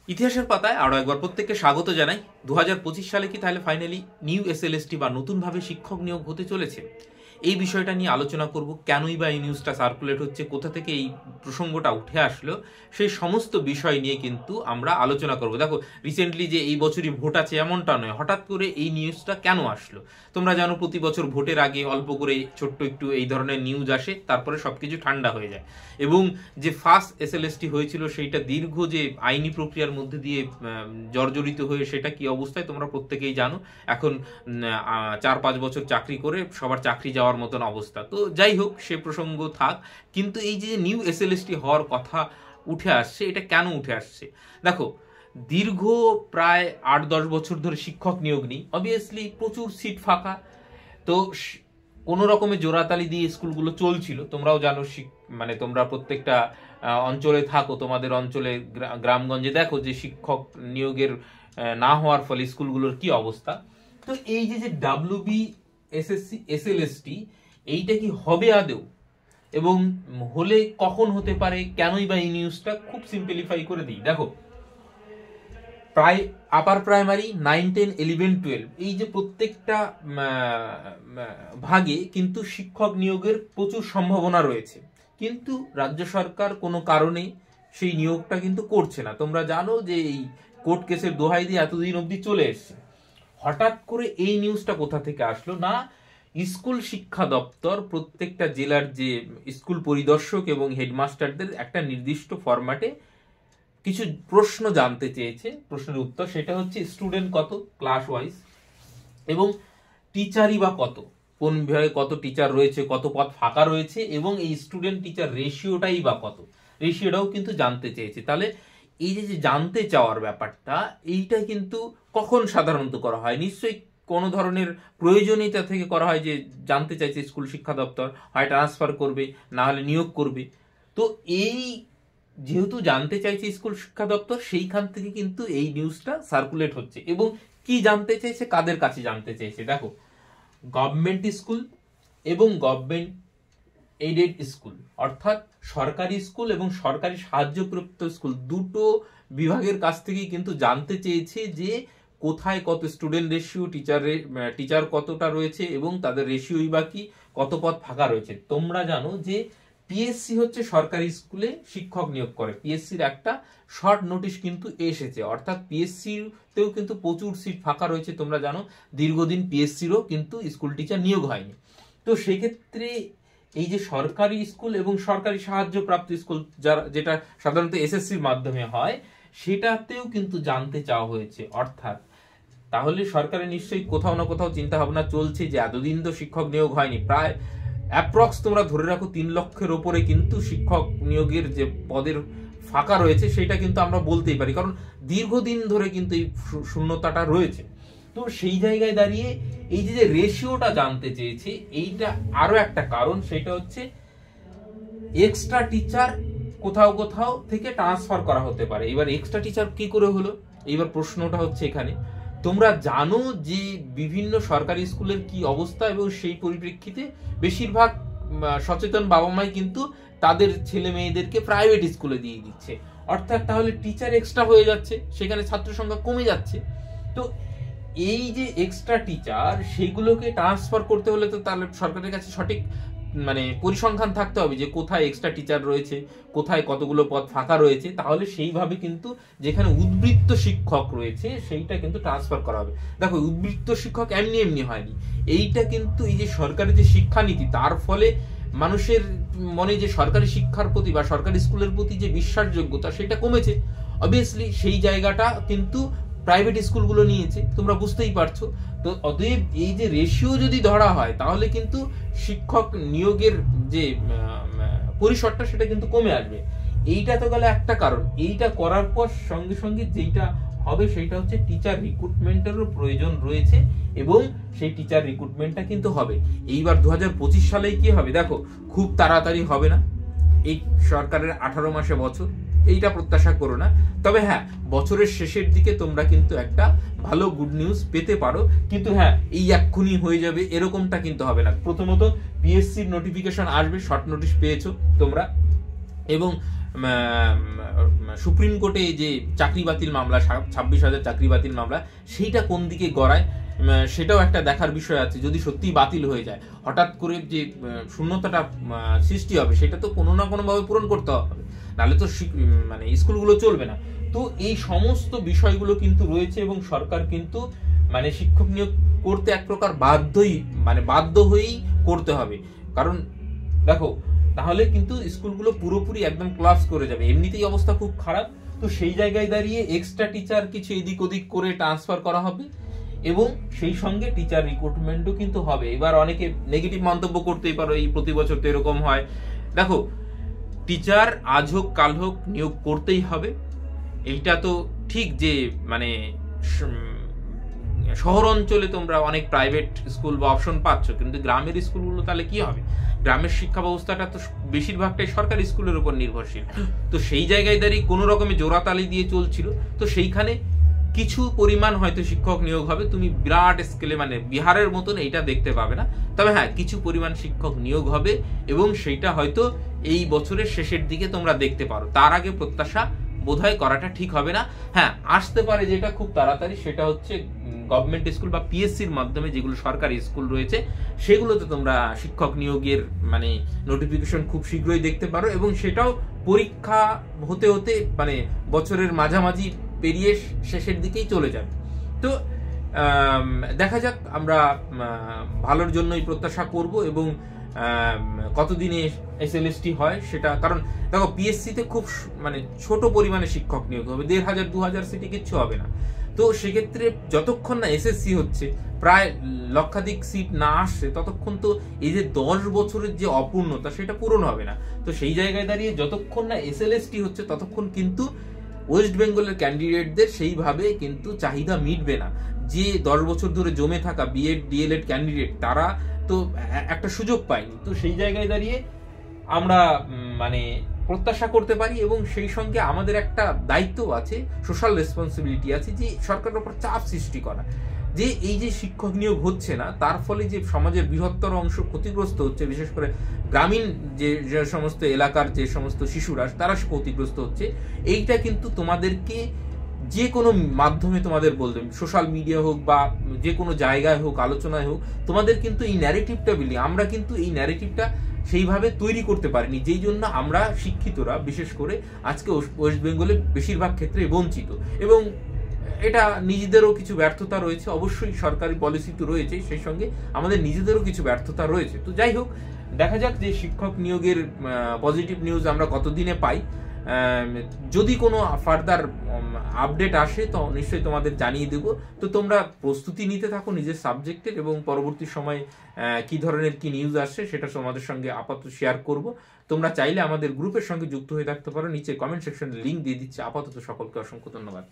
ইতিহাসের পাতায় আরও একবার প্রত্যেককে স্বাগত জানাই। 2025 সালে কি তাহলে ফাইনালি নিউ এসএলএসটি বা নতুনভাবে শিক্ষক নিয়োগ হতে চলেছে? এই বিষয়টা নিয়ে আলোচনা করব। কেনই বা এই নিউজটা সার্কুলেট হচ্ছে, কোথা থেকে এই প্রসঙ্গটা উঠে আসলো, সেই সমস্ত বিষয় নিয়ে কিন্তু আমরা আলোচনা করব। দেখো, রিসেন্টলি যে এই বছরই ভোট আছে এমনটা নয়, হঠাৎ করে এই নিউজটা কেন আসলো? তোমরা জানো প্রতি বছর ভোটের আগে অল্প করে ছোট্ট একটু এই ধরনের নিউজ আসে, তারপরে সবকিছু ঠান্ডা হয়ে যায়। এবং যে ফার্স্ট এসএলএসটি হয়েছিল সেইটা দীর্ঘ যে আইনি প্রক্রিয়ার মধ্যে দিয়ে জর্জরিত হয়ে সেটা কি অবস্থায় তোমরা প্রত্যেকেই জানো। এখন 4-5 বছর চাকরি করে সবার চাকরি যাওয়ার মতন অবস্থা। তো যাই হোক, সে প্রসঙ্গ থাক। কিন্তু এই যে নিউ এসএলএসটি হওয়ার কথা উঠে আসছে, এটা কেন উঠে আসছে? দেখো, দীর্ঘ প্রায় 8-10 বছর ধরে শিক্ষক নিয়োগ নেই, অবভিয়াসলি প্রচুর সিট ফাঁকা। তো কোনো রকমের জোড়াতালি দিয়ে স্কুলগুলো চলছিল। তোমরাও জানো, মানে তোমরা প্রত্যেকটা অঞ্চলে থাকো, তোমাদের অঞ্চলে গ্রামগঞ্জে দেখো যে শিক্ষক নিয়োগের না হওয়ার ফলে স্কুলগুলোর কি অবস্থা। তো এই যে ডাব্লিউবি এসএসসি এসএলএসটি, এইটা কি হবে আদৌ, এবং হলে কখন হতে পারে, কেনই বা এই নিউজটা, খুব সিম্পলিফাই করে দিই। দেখো, প্রায় আপার প্রাইমারি 9, 10, 11, 12 এই যে প্রত্যেকটা ভাগে কিন্তু শিক্ষক নিয়োগের প্রচুর সম্ভাবনা রয়েছে, কিন্তু রাজ্য সরকার কোনো কারণে সেই নিয়োগটা কিন্তু করছে না। তোমরা জানো যে এই কোর্ট কেসের দোহাই দিয়ে এতদিন অবধি চলে এসছে। হঠাৎ করে এই নিউজটা কোথা থেকে আসলো না, স্কুল শিক্ষা দপ্তর প্রত্যেকটা জেলার যে স্কুল পরিদর্শক এবং হেডমাস্টারদের একটা নির্দিষ্ট ফরম্যাটে কিছু প্রশ্ন জানতে চেয়েছে। প্রশ্নের উত্তর সেটা হচ্ছে স্টুডেন্ট কত ক্লাস ওয়াইজ, এবং টিচারই বা কত, কোন বিভাগে কত টিচার রয়েছে, কত পদ ফাঁকা রয়েছে, এবং এই স্টুডেন্ট টিচার রেশিওটাই বা কত, রেশিওটাও কিন্তু জানতে চেয়েছে। তাহলে এই যে জানতে চাওয়ার ব্যাপারটা, এইটা কিন্তু কখন সাধারণত করা হয়? নিশ্চয়ই কোনো ধরনের প্রয়োজনীয়তা থেকে করা হয়, যে জানতে চাইছে স্কুল শিক্ষা দপ্তর, হয় ট্রান্সফার করবে, না হলে নিয়োগ করবে। তো এই যেহেতু জানতে চাইছে স্কুল শিক্ষা দপ্তর, সেইখান থেকে কিন্তু এই নিউজটা সার্কুলেট হচ্ছে। এবং কি জানতে চাইছে, কাদের কাছে জানতে চাইছে? দেখো, গভর্নমেন্ট স্কুল এবং গভর্নমেন্ট এইডেড স্কুল, অর্থাৎ সরকারি স্কুল এবং সরকারি সাহায্যপ্রাপ্ত স্কুল, দুটো বিভাগের কাছ থেকেই কিন্তু জানতে চেয়েছে যে কোথায় কত স্টুডেন্ট রেশিও, টিচার কতটা রয়েছে, এবং তাদের রেশিওই বা কি, কত পদ ফাঁকা রয়েছে। তোমরা জানো যে পিএসসি হচ্ছে সরকারি স্কুলে শিক্ষক নিয়োগ করে, পিএসসির একটা শর্ট নোটিশ কিন্তু এসেছে, অর্থাৎ পিএসসিতেও কিন্তু প্রচুর সিট ফাঁকা রয়েছে। তোমরা জানো দীর্ঘদিন পিএসসিরও কিন্তু স্কুল টিচার নিয়োগ হয়নি। তো সেক্ষেত্রে এই যে সরকারি স্কুল এবং সরকারি সাহায্যপ্রাপ্ত স্কুল, যেটা সাধারণত এসএসসির মাধ্যমে হয়, সেটাতেও কিন্তু জানতে চাওয়া হয়েছে। অর্থাৎ তাহলে সরকারের নিশ্চয়ই কোথাও না কোথাও চিন্তা ভাবনা চলছে যে এতদিন তো শিক্ষক নিয়োগ হয়নি, প্রায় অ্যাপ্রক্স তোমরা ধরে রাখো 3 লক্ষের ওপরে কিন্তু শিক্ষক নিয়োগের যে পদের ফাঁকা রয়েছে, সেটা কিন্তু আমরা বলতেই পারি, কারণ দীর্ঘদিন ধরে কিন্তু এই শূন্যতাটা রয়েছে। তো সেই জায়গায় দাঁড়িয়ে এই যে রেশিওটা জানতে চেয়েছে, এইটা আরো একটা কারণ, সেটা হচ্ছে এক্সট্রা টিচার কোথাও কোথাও থেকে ট্রান্সফার করা হতে পারে। এবার এক্সট্রা টিচার কি করে হলো, এইবার প্রশ্নটা হচ্ছে এখানে। তোমরা জানো যে বিভিন্ন সরকারি স্কুলের কি অবস্থা, এবং সেই পরিপ্রেক্ষিতে বেশিরভাগ সচেতন বাবা মাই কিন্তু তাদের ছেলে মেয়েদেরকে প্রাইভেট স্কুলে দিয়ে দিচ্ছে। অর্থাৎ তাহলে টিচার এক্সট্রা হয়ে যাচ্ছে, সেখানে ছাত্র সংখ্যা কমে যাচ্ছে। তো এই যে এক্সট্রা টিচার, সেগুলোকে ট্রান্সফার করতে হলে তো তাহলে সরকারের কাছে সঠিক মানে পরিসংখ্যান থাকতে হবে যে কোথায় এক্সট্রা টিচার রয়েছে, কোথায় কতগুলো পদ ফাঁকা রয়েছে। তাহলে সেইভাবে কিন্তু যেখানে উদ্বৃত্ত শিক্ষক রয়েছে সেইটা কিন্তু ট্রান্সফার করা হবে। দেখো, উদ্বৃত্ত শিক্ষক এমনি এমনি হয়নি, এইটা কিন্তু এই যে সরকারের যে শিক্ষানীতি, তার ফলে মানুষের মনে যে সরকারি শিক্ষার প্রতি বা সরকারি স্কুলের প্রতি যে বিশ্বাসযোগ্যতা, সেটা কমেছে। অবভিয়াসলি সেই জায়গাটা কিন্তু প্রাইভেট স্কুলগুলো নিয়েছে, তোমরা বুঝতেই পারছো। তো অতএব এই যে রেশিও যদি ধরা হয়, তাহলে কিন্তু শিক্ষক নিয়োগের যে পরিসরটা, সেটা কিন্তু কমে আসবে। এইটা তো গেল একটা কারণ। এইটা করার পর সঙ্গে সঙ্গে যেটা হবে, সেটা হচ্ছে টিচার রিক্রুটমেন্টেরও প্রয়োজন রয়েছে, এবং সেই টিচার রিক্রুটমেন্টটা কিন্তু হবে। এইবার 2025 সালে কি হবে, দেখো খুব তাড়াতাড়ি হবে না, এই সরকারের 18 মাসে বছর, এইটা প্রত্যাশা করো না। তবে হ্যাঁ, বছরের শেষের দিকে তোমরা কিন্তু একটা ভালো গুড নিউজ পেতে পারো। কিন্তু হ্যাঁ, এই এক্ষুনি হয়ে যাবে এরকমটা কিন্তু হবে না। প্রথমত পিএসসির নোটিফিকেশন আসবে, শর্ট নোটিশ পেয়েছো তোমরা, এবং সুপ্রিম কোর্টে যে চাকরি বাতিল মামলা 26,000 চাকরি বাতিল মামলা, সেইটা কোন দিকে গড়ায় সেটাও একটা দেখার বিষয় আছে। যদি সত্যি বাতিল হয়ে যায়, হঠাৎ করে যে শূন্যতাটা সৃষ্টি হবে সেটা তো কোনো না কোনোভাবে পূরণ করতে হবে, নাহলে তো মানে স্কুলগুলো চলবে না। তো এই সমস্ত বিষয়গুলো কিন্তু রয়েছে এবং সরকার কিন্তু মানে শিক্ষক নিয়োগ করতে এক প্রকার বাধ্য হয়েই করতে হবে। কারণ দেখো, তাহলে কিন্তু স্কুলগুলো পুরোপুরি একদম ক্লাস করে যাবে, এমনিতেই অবস্থা খুব খারাপ। তো সেই জায়গায় দাঁড়িয়ে এক্সট্রা টিচার কিছু এদিক ওদিক করে ট্রান্সফার করা হবে এবং সেই সঙ্গে টিচার রিক্রুটমেন্টও কিন্তু হবে। এবার অনেকে নেগেটিভ মন্তব্য করতেই পারো, এই প্রতি বছর তো এরকম হয়। দেখো, টিচার আজ হোক কাল হোক নিয়োগ করতেই হবে, এইটা তো ঠিক। যে মানে শহর অঞ্চলে তোমরা অনেক প্রাইভেট স্কুল বা অপশন পাচ্ছ, কিন্তু গ্রামের স্কুলগুলো তাহলে কি হবে? গ্রামের শিক্ষা ব্যবস্থাটা তো বেশিরভাগটাই সরকারি স্কুলের উপর নির্ভরশীল। তো সেই জায়গায় দাঁড়িয়ে কোনো রকমের জোড়াতালি দিয়ে চলছিল। তো সেইখানে কিছু পরিমাণ হয়তো শিক্ষক নিয়োগ হবে, তুমি বিরাট স্কেলে মানে বিহারের মতন এইটা দেখতে পাবে না। তবে হ্যাঁ, কিছু পরিমাণ শিক্ষক নিয়োগ হবে এবং সেইটা হয়তো এই বছরের শেষের দিকে তোমরা দেখতে পারো। তার আগে প্রত্যাশা বোধহয় করাটা ঠিক হবে না। হ্যাঁ, আসতে পারে যেটা খুব তাড়াতাড়ি, সেটা হচ্ছে গভর্নমেন্ট স্কুল বা পিএসসির মাধ্যমে যেগুলো সরকারি স্কুল রয়েছে সেগুলোতে তোমরা শিক্ষক নিয়োগের মানে নোটিফিকেশন খুব শীঘ্রই দেখতে পারো, এবং সেটাও পরীক্ষা হতে হতে মানে বছরের মাঝামাঝি পেরিয়ে শেষের দিকেই চলে যাবে। তো দেখা যাক, আমরা ভালোর জন্যই প্রত্যাশা করব এবং কতদিনে এসএলএসটি হয় সেটা। কারণ দেখো, পিএসসিতে খুব মানে ছোট পরিমাণে শিক্ষক নিয়োগ হবে, 1,500 2,000 সিটি কিচ্ছু হবে না। তো সেক্ষেত্রে যতক্ষণ না এসএসসি হচ্ছে, প্রায় লক্ষাধিক সিট না আসছে, ততক্ষণ তো এই যে 10 বছরের যে অপূর্ণতা সেটা পূরণ হবে না। তো সেই জায়গায় দাঁড়িয়ে যতক্ষণ না এসএলএসটি হচ্ছে ততক্ষণ কিন্তু ওয়েস্ট বেঙ্গলের ক্যান্ডিডেটদের সেইভাবে কিন্তু চাহিদা মিটবে না। যে 10 বছর ধরে জমে থাকা বিএড ডিএলএড ক্যান্ডিডেট, তারা তো একটা সুযোগ পায়নি। তো সেই জায়গায় দাঁড়িয়ে আমরা মানে প্রত্যাশা করতে পারি, এবং সেই সঙ্গে আমাদের একটা দায়িত্ব আছে, সোশ্যাল রেসপন্সিবিলিটি আছে, যে সরকারের উপর চাপ সৃষ্টি করা, যে এই যে শিক্ষক নিয়োগ হচ্ছে না তার ফলে যে সমাজের বৃহত্তর অংশ ক্ষতিগ্রস্ত হচ্ছে, বিশেষ করে গ্রামীণ যে সমস্ত এলাকার যে সমস্ত শিশুরা তারা ক্ষতিগ্রস্ত হচ্ছে। এইটা কিন্তু তোমাদেরকে যে কোনো মাধ্যমে তোমাদের বলতে, সোশ্যাল মিডিয়া হোক বা যে কোনো জায়গায় হোক, আলোচনায় হোক, তোমাদের কিন্তু এই ন্যারেটিভটা আমরা কিন্তু এই ন্যারেটিভটা সেইভাবে তৈরি করতে পারিনি, যেই জন্য আমরা শিক্ষিতরা বিশেষ করে আজকে ওয়েস্ট বেঙ্গলে বেশিরভাগ ক্ষেত্রে বঞ্চিত। এবং এটা নিজেদেরও কিছু ব্যর্থতা রয়েছে, অবশ্যই সরকারি পলিসি তো রয়েছে, সেই সঙ্গে আমাদের নিজেদেরও কিছু ব্যর্থতা রয়েছে। তো যাই হোক, দেখা যাক যে শিক্ষক নিয়োগের পজিটিভ নিউজ আমরা কতদিনে পাই। যদি কোনো ফার্দার আপডেট আসে তো নিশ্চয়ই তোমাদের জানিয়ে দেব। তো তোমরা প্রস্তুতি নিতে থাকো নিজের সাবজেক্টের, এবং পরবর্তী সময় কি ধরনের কি নিউজ আসছে সেটা তোমাদের সঙ্গে আপাতত শেয়ার করব। তোমরা চাইলে আমাদের গ্রুপের সঙ্গে যুক্ত হয়ে থাকতে পারো, নিচে কমেন্ট সেকশনে লিঙ্ক দিয়ে দিচ্ছি। আপাতত সকলকে অসংখ্য ধন্যবাদ।